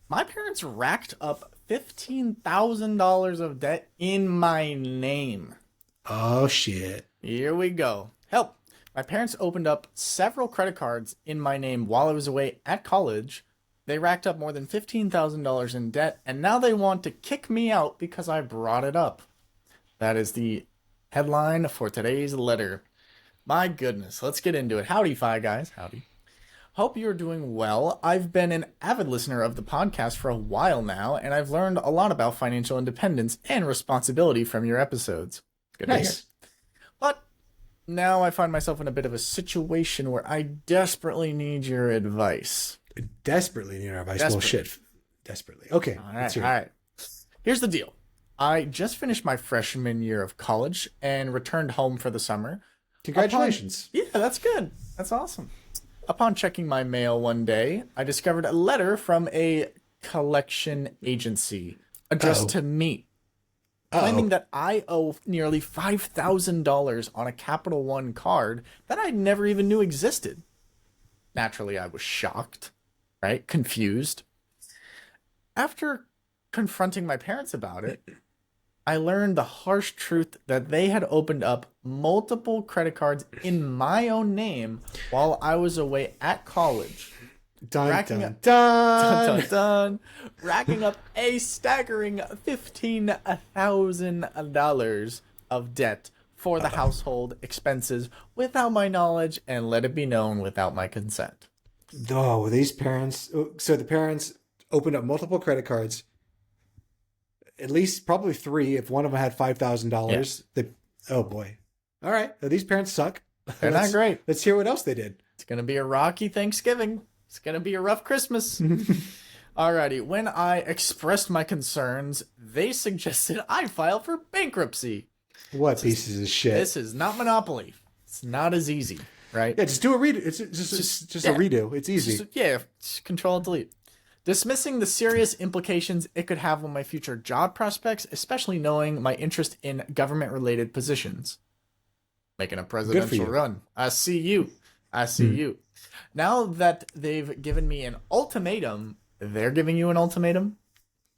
My parents racked up $15,000 of debt in my name. Oh shit. Here we go. Help. My parents opened up several credit cards in my name while I was away at college. They racked up more than $15,000 in debt, and now they want to kick me out because I brought it up. That is the headline for today's letter. My goodness, let's get into it. Howdy, Fi Guys. Howdy. Hope you're doing well. I've been an avid listener of the podcast for a while now, and I've learned a lot about financial independence and responsibility from your episodes. Good to hear. Nice. But now I find myself in a bit of a situation where I desperately need your advice. Desperately need our advice. Well, Desperately. shit. Desperately. Okay. All Let's right, hear all it. right. Here's the deal. I just finished my freshman year of college and returned home for the summer. Congratulations. Yeah, that's good. That's awesome. Upon checking my mail one day, I discovered a letter from a collection agency addressed to me, claiming that I owe nearly $5,000 on a Capital One card that I never even knew existed. Naturally, I was shocked, right? Confused. After confronting my parents about it, I learned the harsh truth that they had opened up multiple credit cards in my own name while I was away at college. Dun, Racking dun, up- dun. Dun, dun, dun. Racking up a staggering $15,000 of debt for the household expenses without my knowledge, and let it be known, without my consent. Oh, these parents. So the parents opened up multiple credit cards. At least probably three. If one of them had $5,000, they. Oh boy. All right. These parents suck. They're not great. Let's hear what else they did. It's going to be a rocky Thanksgiving. It's going to be a rough Christmas. Alrighty, when I expressed my concerns, they suggested I file for bankruptcy. What pieces of shit? This is not Monopoly. It's not as easy, right? Yeah, just do a redo. It's just a redo. It's easy. Just control and delete. Dismissing the serious implications it could have on my future job prospects, especially knowing my interest in government-related positions. Making a presidential run. I see you. I see you. Now that they've given me an ultimatum, they're giving you an ultimatum?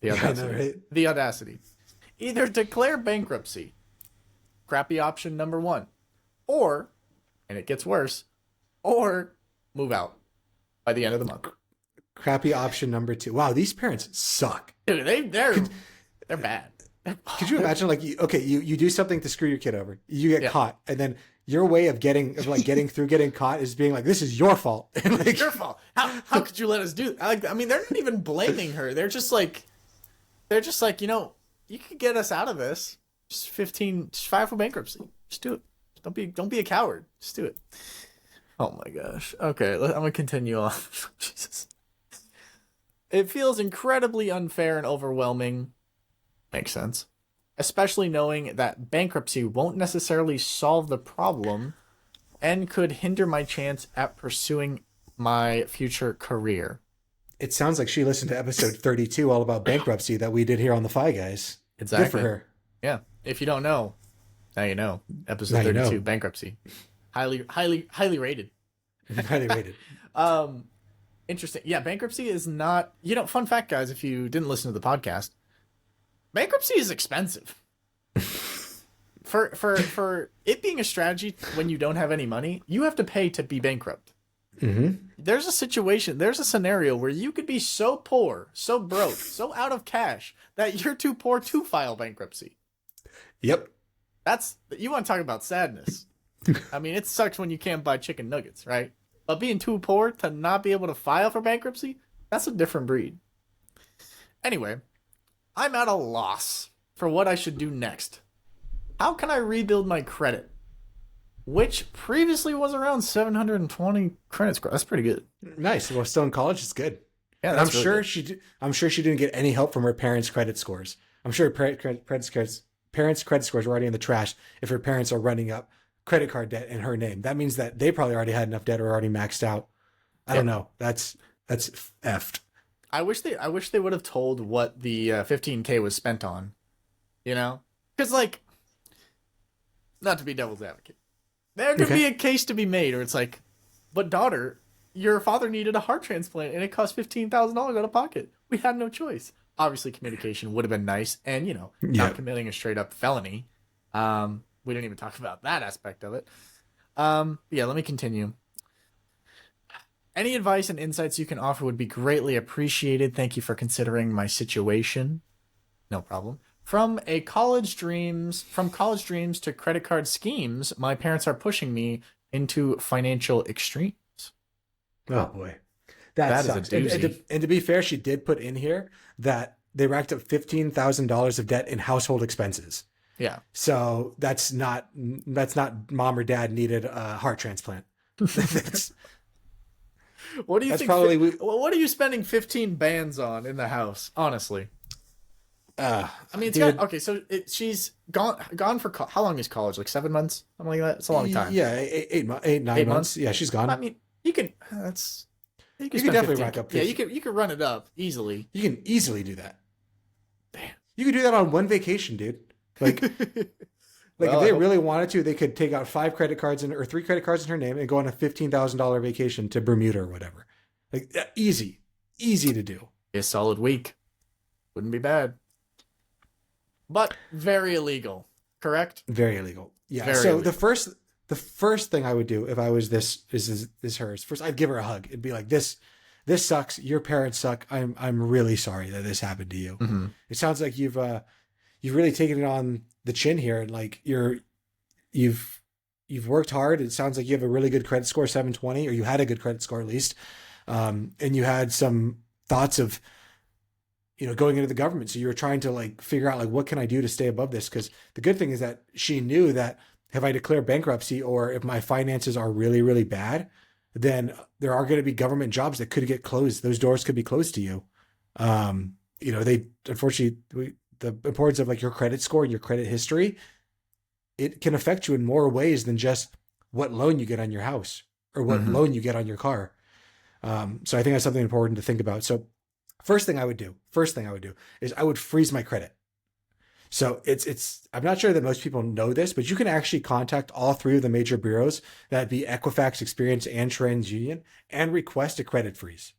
The audacity. I know, right? The audacity. Either declare bankruptcy, crappy option number one, or, and it gets worse, or move out by the end of the month. Crappy option number two. Wow, these parents suck. Dude, they're bad. Could you imagine, like, you do something to screw your kid over, you get caught, and then your way of getting through getting caught is being like, this is your fault. Like, It's your fault. How could you let us do that? I mean, they're not even blaming her. They're just like, you could get us out of this. Just file for bankruptcy. Just do it. Don't be a coward. Just do it. Oh my gosh. Okay, I'm gonna continue on. Jesus. It feels incredibly unfair and overwhelming. Makes sense. Especially knowing that bankruptcy won't necessarily solve the problem and could hinder my chance at pursuing my future career. it sounds like she listened to episode 32 all about bankruptcy that we did here on the Fi Guys. Exactly. Good for her. Yeah. If you don't know, now you know. Episode Now you 32, know. bankruptcy. Highly rated. Highly rated. Interesting. Yeah, bankruptcy is not, fun fact, guys, if you didn't listen to the podcast, bankruptcy is expensive. For it being a strategy when you don't have any money, you have to pay to be bankrupt. Mm-hmm. There's a scenario where you could be so poor, so broke, so out of cash that you're too poor to file bankruptcy. Yep. You want to talk about sadness. I mean, it sucks when you can't buy chicken nuggets, right? But being too poor to not be able to file for bankruptcy, that's a different breed. Anyway, I'm at a loss for what I should do next. How can I rebuild my credit? Which previously was around 720 credit score. That's pretty good. Nice. Well, still in college, it's good. Yeah, And that's really good. I'm sure she didn't get any help from her parents' credit scores. I'm sure her parents' credit scores were already in the trash if her parents are running up credit card debt in her name. That means that they probably already had enough debt or already maxed out. I don't know. That's effed. I wish they would have told what the 15K was spent on. Because not to be devil's advocate, there could be a case to be made, or it's like, but daughter, your father needed a heart transplant and it cost $15,000 out of pocket. We had no choice. Obviously, communication would have been nice, and not Yeah. committing a straight up felony. We didn't even talk about that aspect of it. Yeah, let me continue. Any advice and insights you can offer would be greatly appreciated. Thank you for considering my situation. No problem. From college dreams to credit card schemes, my parents are pushing me into financial extremes. Oh boy, that That is a sucks. And to be fair, she did put in here that they racked up $15,000 of debt in household expenses. Yeah. So that's not mom or dad needed a heart transplant. That's What do you that's think? probably What are you spending 15 bands on in the house? Honestly, I mean, dude, okay. So she's gone for how long is college? Like 7 months, something like that. It's a long time. yeah, 9 8 months. Yeah, she's gone. I mean, you can. That's you You spend could definitely 15. rack up Yeah, 50. you could run it up easily. You can easily do that. Damn. You could do that on one vacation, dude. Like, Well, if I they hope- really wanted to, they could take out 3 credit cards in her name and go on a $15,000 vacation to Bermuda or whatever. Like, easy to do. a solid week wouldn't be bad, but very illegal. Correct. Very illegal. Yeah. Very So illegal. the first thing I would do if I was this is hers. First, I'd give her a hug. It'd be like, this sucks. Your parents suck. I'm really sorry that this happened to you. Mm-hmm. It sounds like you've really taken it on the chin here, and like you've worked hard. It sounds like you have a really good credit score, 720, or you had a good credit score at least, and you had some thoughts of going into the government. So you were trying to like figure out like, what can I do to stay above this? Because the good thing is that she knew that if I declare bankruptcy or if my finances are really, really bad, then there are going to be government jobs that could get closed. Those doors could be closed to you. They unfortunately, the importance of like your credit score and your credit history, it can affect you in more ways than just what loan you get on your house or what loan you get on your car. So I think that's something important to think about. So first thing I would do is I would freeze my credit. So I'm not sure that most people know this, but you can actually contact all 3 of the major bureaus, that'd be Equifax, Experian, and TransUnion, and request a credit freeze.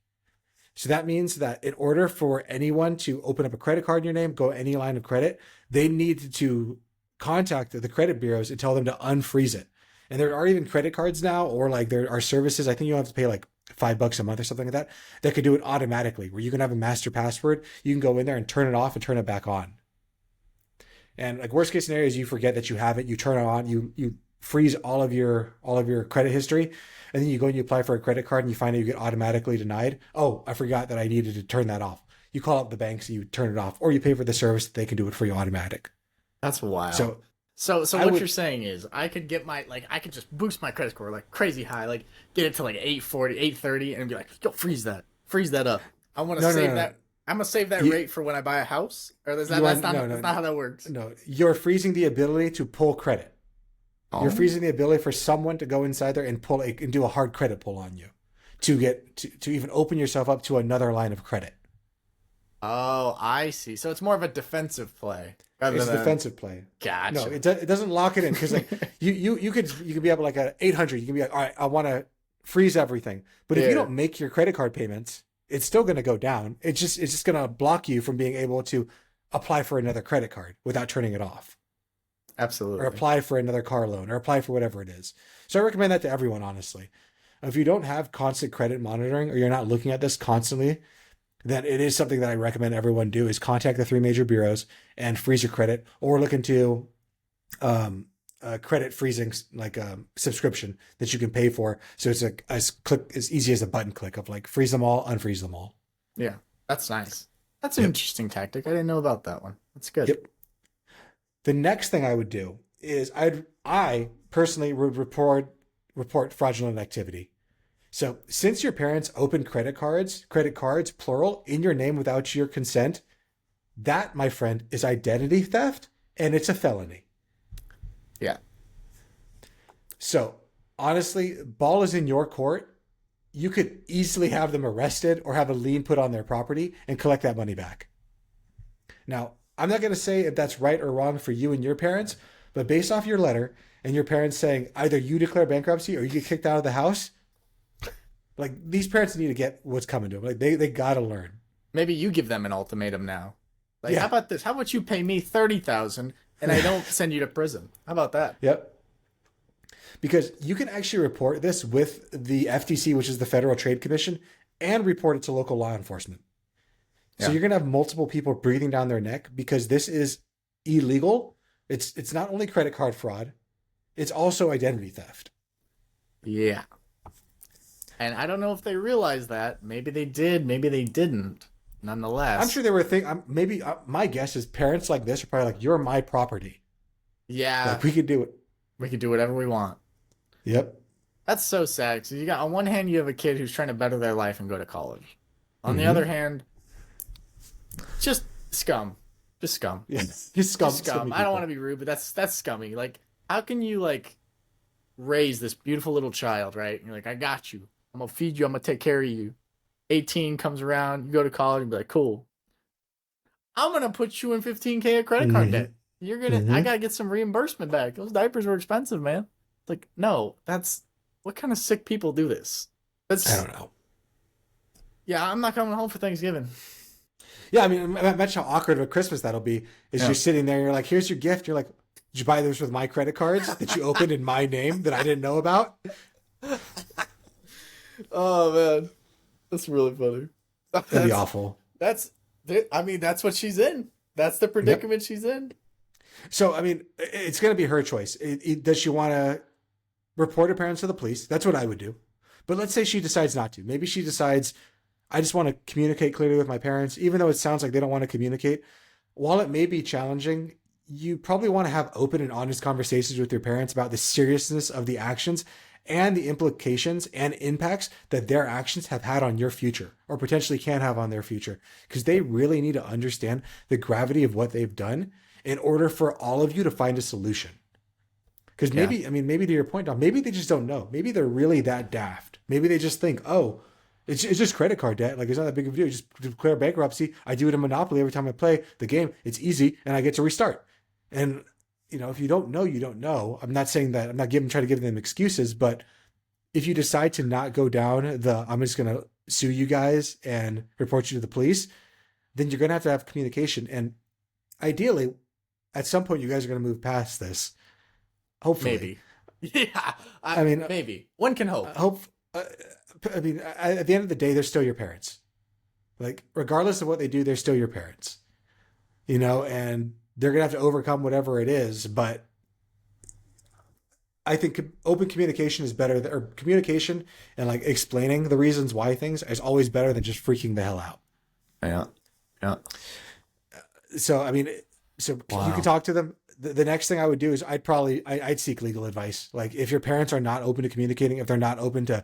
So that means that in order for anyone to open up a credit card in your name, go any line of credit, they need to contact the credit bureaus and tell them to unfreeze it. And there are even credit cards now, or like there are services, I think you have to pay like $5 a month or something like that could do it automatically, where you can have a master password. You can go in there and turn it off and turn it back on. And like worst case scenario is you forget that you have it, you turn it on, you freeze all of your credit history, and then you go and you apply for a credit card and you find out you get automatically denied. Oh, I forgot that I needed to turn that off. You call up the banks and you turn it off, or you pay for the service that they can do it for you automatic. That's wild. So what you're saying is I could get I could just boost my credit score like crazy high, like get it to like 840, 830, and be like, yo, freeze that up. I want to save that. I'm gonna save that rate for when I buy a house, or that's not how that works. No, you're freezing the ability to pull credit. Oh. You're freezing the ability for someone to go inside there and do a hard credit pull on you, to even open yourself up to another line of credit. Oh, I see. So it's more of a defensive play. It's a defensive play. Gotcha. No, it doesn't lock it in, because like you could be able like at 800. You can be like, all right, I want to freeze everything. But if you don't make your credit card payments, it's still going to go down. It's just going to block you from being able to apply for another credit card without turning it off. Absolutely. Or apply for another car loan, or apply for whatever it is. So I recommend that to everyone, honestly. If you don't have constant credit monitoring, or you're not looking at this constantly, then it is something that I recommend everyone do, is contact the 3 major bureaus and freeze your credit, or look into credit freezing, like a subscription that you can pay for. So it's as easy as a button click of like freeze them all, unfreeze them all. Yeah, that's nice. That's an interesting tactic. I didn't know about that one. That's good. Yep. The next thing I would do is I personally would report fraudulent activity. So since your parents opened credit cards, plural, in your name without your consent, that, my friend, is identity theft, and it's a felony. Yeah. So honestly, ball is in your court. You could easily have them arrested or have a lien put on their property and collect that money back. Now, I'm not going to say if that's right or wrong for you and your parents, but based off your letter and your parents saying either you declare bankruptcy or you get kicked out of the house, Like these parents need to get what's coming to them. Like they got to learn. Maybe you give them an ultimatum now. Like, Yeah. how about this? How about you pay me 30,000 and I don't send you to prison? How about that? Yep. Because you can actually report this with the FTC, which is the Federal Trade Commission, and report it to local law enforcement. So Yeah. you're going to have multiple people breathing down their neck because this is illegal. It's not only credit card fraud, it's also identity theft. Yeah. And I don't know if they realized that. Maybe they did. Maybe they didn't. Nonetheless. I'm sure they were thinking, maybe my guess is parents like this are probably like, you're my property. Yeah. Like we could do it. We could do whatever we want. Yep. That's so sad. So you got, on one hand, you have a kid who's trying to better their life and go to college. On the other hand, just scum. Just scum. Yeah. Just scum. Just scum. I don't want to be rude, but that's scummy. Like, how can you like raise this beautiful little child, right? And you're like, I got you. I'm gonna feed you. I'm gonna take care of you. 18 comes around, you go to college and be like, cool. I'm gonna put you in 15K of credit card debt. You're gonna I gotta get some reimbursement back. Those diapers were expensive, man. Like, no, that's what kind of sick people do this? That's I don't know. Yeah, I'm not coming home for Thanksgiving. Yeah, I mean, imagine how awkward of a Christmas that'll be. Is you're sitting there, and you're like, "Here's your gift." You're like, "Did you buy this with my credit cards that you opened in my name that I didn't know about?" Oh man, that's really funny. That'd be awful. That's what she's in. That's the predicament she's in. So, I mean, it's going to be her choice. Does she want to report her parents to the police? That's what I would do. But let's say she decides not to. Maybe she decides, I just want to communicate clearly with my parents, even though it sounds like they don't want to communicate. While it may be challenging, you probably want to have open and honest conversations with your parents about the seriousness of the actions and the implications and impacts that their actions have had on your future or potentially can have on their future. Because they really need to understand the gravity of what they've done in order for all of you to find a solution. Because maybe, maybe to your point, Dom, maybe they just don't know. Maybe they're really that daft. Maybe they just think, oh, it's just credit card debt. Like, it's not that big of a deal. You just declare bankruptcy. I do it in Monopoly every time I play the game. It's easy, and I get to restart. And, if you don't know, you don't know. I'm not saying that. I'm not trying to give them excuses. But if you decide to not go down I'm just going to sue you guys and report you to the police, then you're going to have communication. And ideally, at some point, you guys are going to move past this. Hopefully. Maybe. Yeah. I mean, maybe. One can hope. At the end of the day, they're still your parents. Like, regardless of what they do, they're still your parents. And they're going to have to overcome whatever it is. But I think open communication is better, or communication and like explaining the reasons why things is always better than just freaking the hell out. Yeah. Yeah. So, I mean, you can talk to them. The next thing I would do is I'd seek legal advice. Like, if your parents are not open to communicating, if they're not open to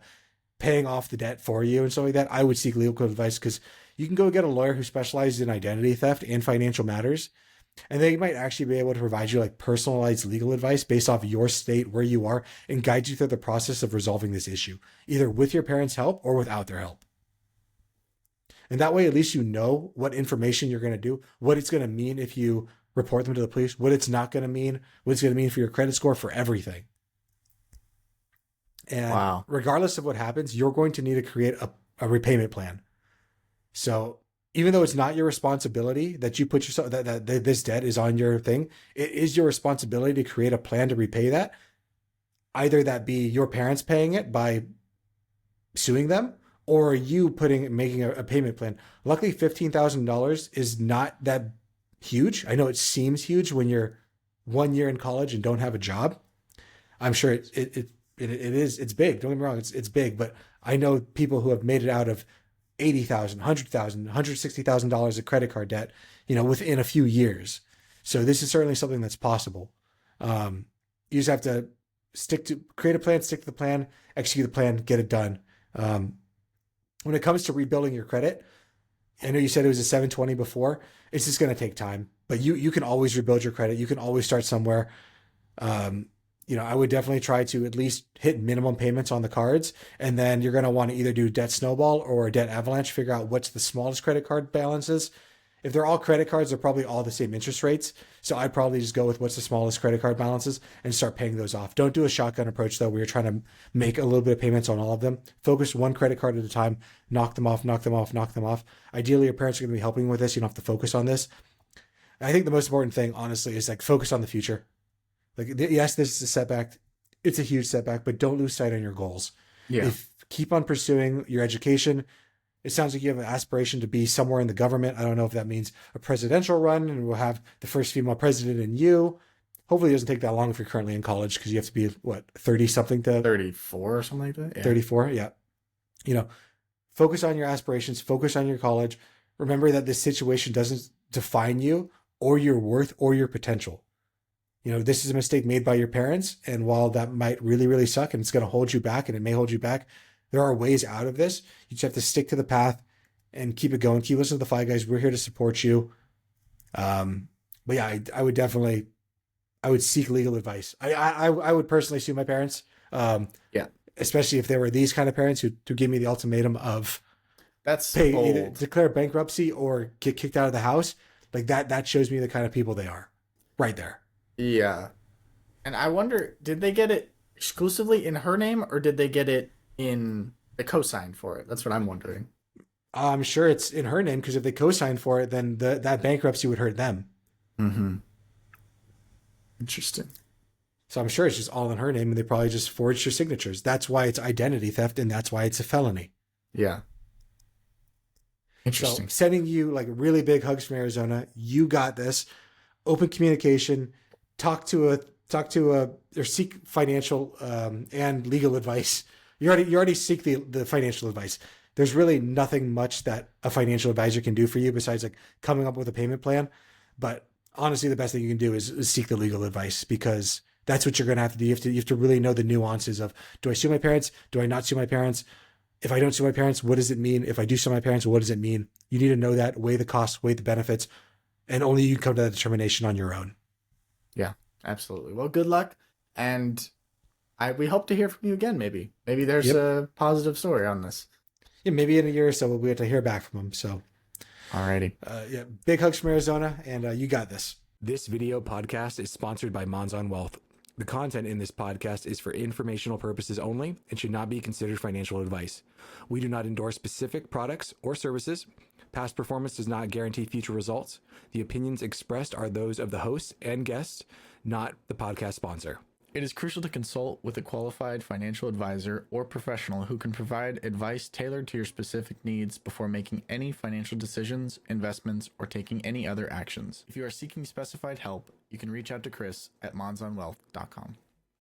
paying off the debt for you and stuff like that, I would seek legal advice, because you can go get a lawyer who specializes in identity theft and financial matters, and they might actually be able to provide you like personalized legal advice based off your state, where you are, and guide you through the process of resolving this issue, either with your parents' help or without their help. And that way, at least you know what information you're going to do, what it's going to mean if you report them to the police, what it's not going to mean, what it's going to mean for your credit score, for everything. And regardless of what happens, you're going to need to create a repayment plan. So even though it's not your responsibility that you put yourself, that this debt is on your thing, it is your responsibility to create a plan to repay that. Either that be your parents paying it by suing them, or you making a payment plan. Luckily, $15,000 is not that huge. I know it seems huge when you're 1 year in college and don't have a job. I'm sure it is. It's big. Don't get me wrong. It's big, but I know people who have made it out of $80,000, $100,000, $160,000 of credit card debt, within a few years. So this is certainly something that's possible. You just have to create a plan, stick to the plan, execute the plan, get it done. When it comes to rebuilding your credit, I know you said it was a 720 before. It's just going to take time, but you can always rebuild your credit. You can always start somewhere. I would definitely try to at least hit minimum payments on the cards. And then you're going to want to either do debt snowball or debt avalanche, figure out what's the smallest credit card balances, If they're all credit cards, they're probably all the same interest rates. So I'd probably just go with what's the smallest credit card balances and start paying those off. Don't do a shotgun approach though, where you're trying to make a little bit of payments on all of them. Focus one credit card at a time, knock them off, knock them off, knock them off. Ideally, your parents are going to be helping with this. You don't have to focus on this. I think the most important thing, honestly, is like focus on the future. Like, yes, this is a setback. It's a huge setback, but don't lose sight on your goals. Yeah. Keep on pursuing your education. It sounds like you have an aspiration to be somewhere in the government. I don't know if that means a presidential run and we'll have the first female president in you. Hopefully it doesn't take that long if you're currently in college, because you have to be, what, 30 something to 34 or something like that? Yeah. 34. Yeah. You know, focus on your aspirations, focus on your college. Remember that this situation doesn't define you or your worth or your potential. You know, this is a mistake made by your parents. And while that might really, really suck and it's going to hold you back and it may hold you back, there are ways out of this. You just have to stick to the path and keep it going. Keep listening to the Five Guys. We're here to support you. But yeah, I would seek legal advice. I would personally sue my parents. Yeah. Especially if they were these kind of parents who give me the ultimatum of either declare bankruptcy or get kicked out of the house. Like that shows me the kind of people they are right there. Yeah. And I wonder, did they get it exclusively in her name or did they get it in the cosign for it? That's what I'm wondering. I'm sure it's in her name, because if they co-signed for it, then that bankruptcy would hurt them. Mm-hmm. Interesting. So I'm sure it's just all in her name, and they probably just forged her signatures. That's why it's identity theft, and that's why it's a felony. Yeah. Interesting. So sending you like really big hugs from Arizona. You got this. Open communication. Talk to or seek financial and legal advice. You already seek the financial advice. There's really nothing much that a financial advisor can do for you besides like coming up with a payment plan. But honestly, the best thing you can do is seek the legal advice, because that's what you're going to have to do. You have to really know the nuances of, do I sue my parents? Do I not sue my parents? If I don't sue my parents, what does it mean? If I do sue my parents, what does it mean? You need to know that, weigh the costs, weigh the benefits, and only you can come to that determination on your own. Yeah, absolutely. Well, good luck. And we hope to hear from you again, maybe. Maybe there's a positive story on this. Yeah, maybe in a year or so we'll be able to hear back from them. So, alrighty. Yeah, big hugs from Arizona, and you got this. This video podcast is sponsored by Monzon Wealth. The content in this podcast is for informational purposes only and should not be considered financial advice. We do not endorse specific products or services. Past performance does not guarantee future results. The opinions expressed are those of the hosts and guests, not the podcast sponsor. It is crucial to consult with a qualified financial advisor or professional who can provide advice tailored to your specific needs before making any financial decisions, investments, or taking any other actions. If you are seeking specified help, you can reach out to Chris at monzonwealth.com.